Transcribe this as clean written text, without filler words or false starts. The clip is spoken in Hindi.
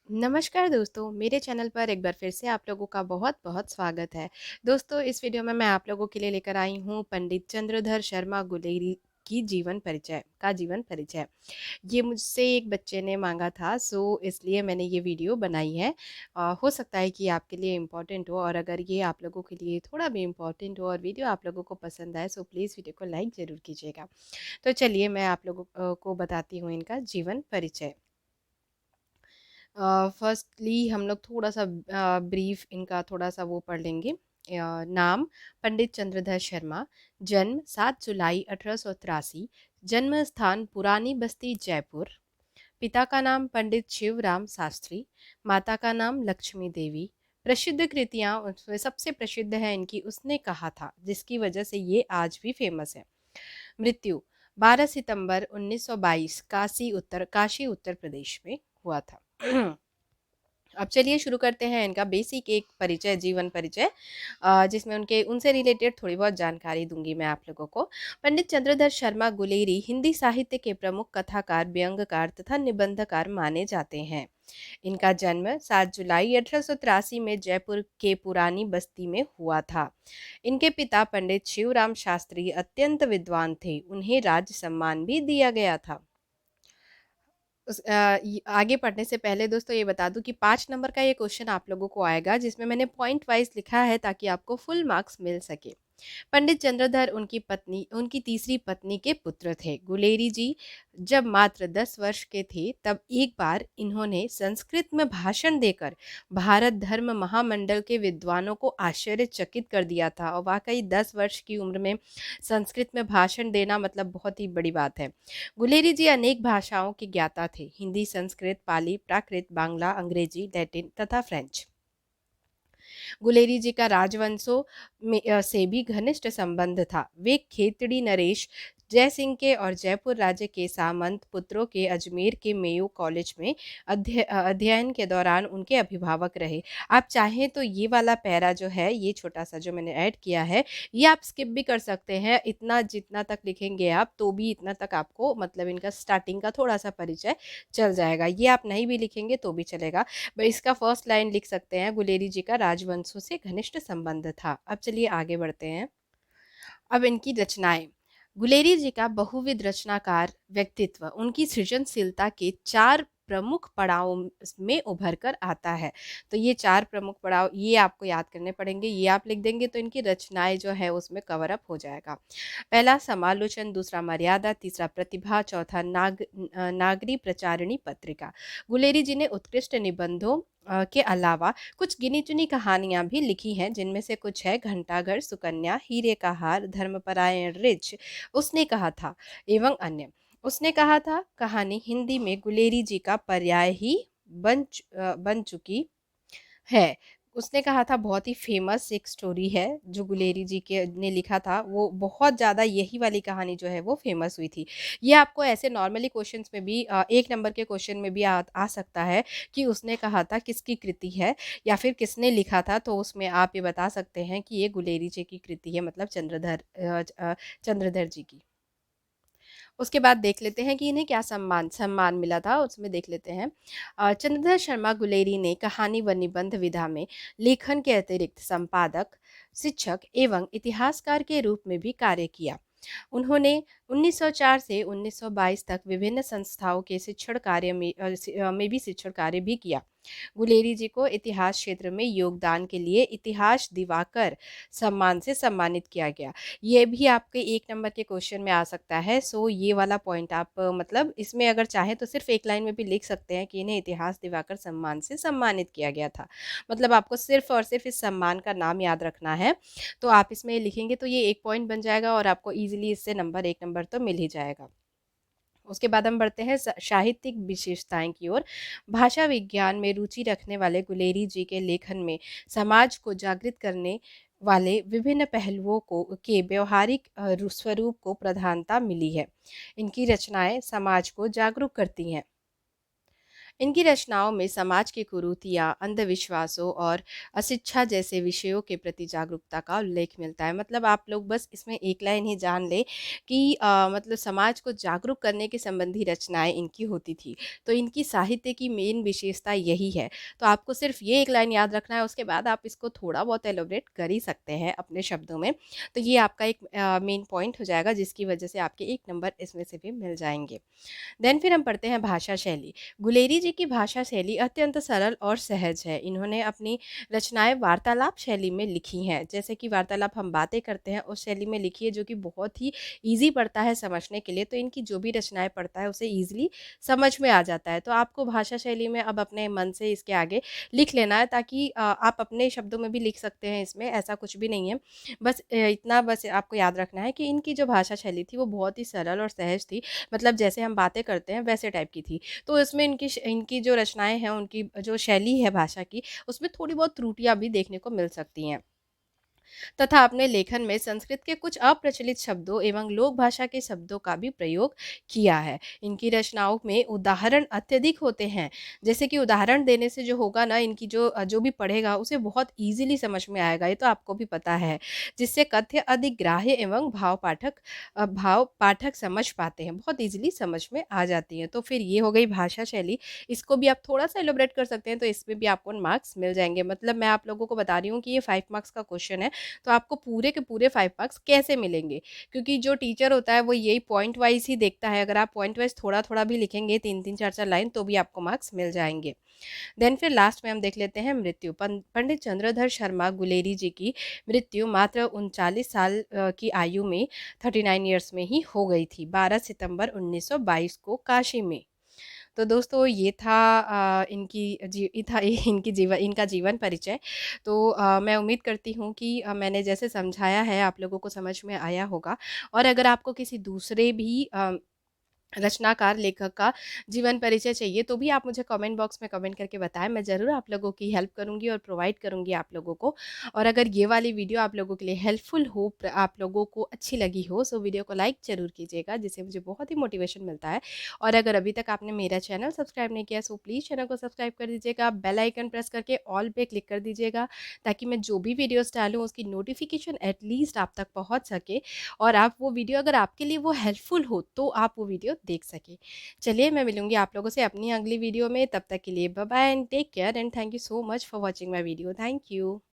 नमस्कार दोस्तों, मेरे चैनल पर एक बार फिर से आप लोगों का बहुत-बहुत स्वागत है। दोस्तों, इस वीडियो में मैं आप लोगों के लिए लेकर आई हूँ पंडित चंद्रधर शर्मा गुलेरी की जीवन परिचय। ये मुझसे एक बच्चे ने माँगा था, सो इसलिए मैंने ये वीडियो बनाई है। हो सकता है कि आपके लिए इम्पोर्टेंट हो, और अगर ये आप लोगों के लिए थोड़ा भी इम्पोर्टेंट हो और वीडियो आप लोगों को पसंद आए, सो प्लीज़ वीडियो को लाइक ज़रूर कीजिएगा। तो चलिए मैं आप लोगों को बताती हूँ इनका जीवन परिचय। फर्स्टली हम लोग थोड़ा-सा ब्रीफ इनका थोड़ा-सा वो पढ़ लेंगे। नाम पंडित चंद्रधर शर्मा, जन्म 7 जुलाई 1883, जन्म स्थान पुरानी बस्ती जयपुर, पिता का नाम पंडित शिवराम शास्त्री, माता का नाम लक्ष्मी देवी। प्रसिद्ध कृतियाँ उसमें सबसे प्रसिद्ध है इनकी उसने कहा था, जिसकी वजह से ये आज भी फेमस है। मृत्यु 12 सितंबर 1922 काशी उत्तर प्रदेश में हुआ था। अब चलिए शुरू करते हैं इनका बेसिक एक परिचय, जीवन परिचय, जिसमें उनसे रिलेटेड थोड़ी बहुत जानकारी दूंगी मैं आप लोगों को। पंडित चंद्रधर शर्मा गुलेरी हिंदी साहित्य के प्रमुख कथाकार, व्यंग्यकार तथा निबंधकार माने जाते हैं। इनका जन्म 7 जुलाई 1883 में जयपुर के पुरानी बस्ती में हुआ था। इनके पिता पंडित शिवराम शास्त्री अत्यंत विद्वान थे, उन्हें राज्य सम्मान भी दिया गया था। आगे पढ़ने से पहले दोस्तों ये बता दूं कि 5 नंबर का ये क्वेश्चन आप लोगों को आएगा, जिसमें मैंने पॉइंट वाइज लिखा है ताकि आपको फुल मार्क्स मिल सके। पंडित चंद्रधर उनकी तीसरी पत्नी के पुत्र थे। गुलेरी जी जब मात्र 10 वर्ष के थे, तब एक बार इन्होंने संस्कृत में भाषण देकर भारत धर्म महामंडल के विद्वानों को आश्चर्यचकित कर दिया था। और वाकई 10 वर्ष की उम्र में संस्कृत में भाषण देना मतलब बहुत ही बड़ी बात है। गुलेरी जी अनेक भाषाओं के ज्ञाता थे: हिंदी, संस्कृत, पाली, प्राकृत, बांग्ला, अंग्रेजी, लैटिन तथा फ्रेंच। गुलेरी जी का से भी घनिष्ठ संबंध था। वे खेतड़ी नरेश जयसिंह के और जयपुर राज्य के सामंत पुत्रों के अजमेर के मेयो कॉलेज में अध्ययन के दौरान उनके अभिभावक रहे। आप चाहें तो ये वाला पैरा जो है, ये छोटा सा जो मैंने ऐड किया है, ये आप स्किप भी कर सकते हैं। इतना जितना तक लिखेंगे आप, तो भी इतना तक आपको मतलब इनका स्टार्टिंग का थोड़ा सा परिचय चल जाएगा। ये आप नहीं भी लिखेंगे तो भी चलेगा। इसका फर्स्ट लाइन लिख सकते हैं: गुलेरी जी का राजवंशों से घनिष्ठ संबंध था। अब चलिए आगे बढ़ते हैं। अब इनकी रचनाएं। गुलेरी जी का बहुविध रचनाकार व्यक्तित्व उनकी सृजनशीलता के 4 प्रमुख पड़ावों में उभर कर आता है। तो ये 4 प्रमुख पड़ाव ये आपको याद करने पड़ेंगे। ये आप लिख देंगे तो इनकी रचनाएं जो है उसमें कवर अप हो जाएगा। पहला समालोचन, दूसरा मर्यादा, तीसरा प्रतिभा, चौथा नागरी प्रचारिणी पत्रिका। गुलेरी जी ने उत्कृष्ट निबंधों के अलावा कुछ गिनी चुनी कहानियां भी लिखी हैं, जिनमें से कुछ है घंटाघर, सुकन्या, हीरे का हार, धर्मपरायण रिच, उसने कहा था एवं अन्य। उसने कहा था कहानी हिंदी में गुलेरी जी का पर्याय ही बन चुकी है। उसने कहा था बहुत ही फेमस एक स्टोरी है जो गुलेरी जी के ने लिखा था, वो बहुत ज़्यादा यही वाली कहानी जो है वो फेमस हुई थी। ये आपको ऐसे नॉर्मली क्वेश्चंस में भी 1 नंबर के क्वेश्चन में भी आ सकता है कि उसने कहा था किसकी कृति है या फिर किसने लिखा था, तो उसमें आप ये बता सकते हैं कि ये गुलेरी जी की कृति है, मतलब चंद्रधर जी की। उसके बाद देख लेते हैं कि इन्हें क्या सम्मान सम्मान मिला था, उसमें देख लेते हैं। चंद्रधर शर्मा गुलेरी ने कहानी व निबंध विधा में लेखन के अतिरिक्त संपादक, शिक्षक एवं इतिहासकार के रूप में भी कार्य किया। उन्होंने 1904 से 1922 तक विभिन्न संस्थाओं के में भी शिक्षण कार्य भी किया। गुलेरी जी को इतिहास क्षेत्र में योगदान के लिए इतिहास दिवाकर सम्मान से सम्मानित किया गया। ये भी आपके 1 नंबर के क्वेश्चन में आ सकता है। सो ये वाला पॉइंट आप मतलब इसमें अगर चाहें तो सिर्फ एक लाइन में भी लिख सकते हैं कि इन्हें इतिहास दिवाकर सम्मान से सम्मानित किया गया था। मतलब आपको सिर्फ और सिर्फ इस सम्मान का नाम याद रखना है। तो आप इसमें लिखेंगे तो ये 1 पॉइंट बन जाएगा और आपको ईजिली इससे 1 नंबर तो मिल ही जाएगा। उसके बाद हम बढ़ते हैं साहित्यिक विशेषताएं की ओर। भाषा विज्ञान में रुचि रखने वाले गुलेरी जी के लेखन में समाज को जागृत करने वाले विभिन्न पहलुओं को के व्यवहारिक स्वरूप को प्रधानता मिली है। इनकी रचनाएं समाज को जागरूक करती हैं। इनकी रचनाओं में समाज की कुरीतियाँ, अंधविश्वासों और अशिक्षा जैसे विषयों के प्रति जागरूकता का उल्लेख मिलता है। मतलब आप लोग बस इसमें एक लाइन ही जान लें कि मतलब समाज को जागरूक करने के संबंधी रचनाएँ इनकी होती थी। तो इनकी साहित्य की मेन विशेषता यही है। तो आपको सिर्फ ये एक लाइन याद रखना है, उसके बाद आप इसको थोड़ा बहुत एलोबरेट कर ही सकते हैं अपने शब्दों में। तो ये आपका एक मेन पॉइंट हो जाएगा, जिसकी वजह से आपके 1 नंबर इसमें से भी मिल जाएँगे। देन फिर हम पढ़ते हैं भाषा शैली। गुलेरी जी की भाषा शैली अत्यंत सरल और सहज है। इन्होंने अपनी रचनाएं वार्तालाप शैली में लिखी हैं। जैसे कि वार्तालाप हम बातें करते हैं उस शैली में लिखी है, जो कि बहुत ही ईजी पड़ता है समझने के लिए। तो इनकी जो भी रचनाएं पढ़ता है उसे ईजिली समझ में आ जाता है। तो आपको भाषा शैली में अब अपने मन से इसके आगे लिख लेना है, ताकि आप अपने शब्दों में भी लिख सकते हैं। इसमें ऐसा कुछ भी नहीं है। बस इतना बस आपको याद रखना है कि इनकी जो भाषा शैली थी वो बहुत ही सरल और सहज थी। मतलब जैसे हम बातें करते हैं वैसे टाइप की थी। तो इसमें इनकी जो रचनाएँ हैं, उनकी जो शैली है भाषा की, उसमें थोड़ी बहुत त्रुटियाँ भी देखने को मिल सकती हैं। तथा अपने लेखन में संस्कृत के कुछ अप्रचलित शब्दों एवं लोक भाषा के शब्दों का भी प्रयोग किया है। इनकी रचनाओं में उदाहरण अत्यधिक होते हैं। जैसे कि उदाहरण देने से जो होगा ना, इनकी जो भी पढ़ेगा उसे बहुत ईज़िली समझ में आएगा, ये तो आपको भी पता है। जिससे कथ्य अधिक ग्राह्य एवं भाव पाठक समझ पाते हैं, बहुत ईज़िली समझ में आ जाती हैं। तो फिर ये हो गई भाषा शैली। इसको भी आप थोड़ा-सा एलाबोरेट कर सकते हैं, तो इसमें भी आपको मार्क्स मिल जाएँगे। मतलब मैं आप लोगों को बता रही हूँ कि ये 5 मार्क्स का क्वेश्चन है। तो आपको पूरे के पूरे 5 मार्क्स कैसे मिलेंगे? क्योंकि जो टीचर होता है वो यही पॉइंट वाइज़ ही देखता है। अगर आप पॉइंट वाइज़ थोड़ा-थोड़ा भी लिखेंगे 3-3 4-4 लाइन, तो भी आपको मार्क्स मिल जाएँगे। देन फिर लास्ट में हम देख लेते हैं मृत्यु। पंडित चंद्रधर शर्मा गुलेरी जी की मृत्यु मात्र 39 साल की आयु में 39 ईयर्स में ही हो गई थी, 12 सितंबर 1922 को काशी में। तो दोस्तों ये था इनका जीवन परिचय। तो मैं उम्मीद करती हूँ कि मैंने जैसे समझाया है आप लोगों को समझ में आया होगा। और अगर आपको किसी दूसरे भी रचनाकार लेखक का जीवन परिचय चाहिए, तो भी आप मुझे कमेंट बॉक्स में कमेंट करके बताएं। मैं ज़रूर आप लोगों की हेल्प करूंगी और प्रोवाइड करूंगी आप लोगों को। और अगर ये वाली वीडियो आप लोगों के लिए हेल्पफुल हो, आप लोगों को अच्छी लगी हो, सो वीडियो को लाइक ज़रूर कीजिएगा, जिससे मुझे बहुत ही मोटिवेशन मिलता है। और अगर अभी तक आपने मेरा चैनल सब्सक्राइब नहीं किया, सो प्लीज़ चैनल को सब्सक्राइब कर दीजिएगा, बेल आइकन प्रेस करके ऑल पे क्लिक कर दीजिएगा, ताकि मैं जो भी वीडियोस डालूँ उसकी नोटिफिकेशन एटलीस्ट आप तक पहुँच सके, और आप वो वीडियो अगर आपके लिए वो हेल्पफुल हो तो आप वो वीडियो देख सकें। चलिए, मैं मिलूँगी आप लोगों से अपनी अगली वीडियो में। तब तक के लिए bye bye and take care and thank you so much for watching my video. Thank you.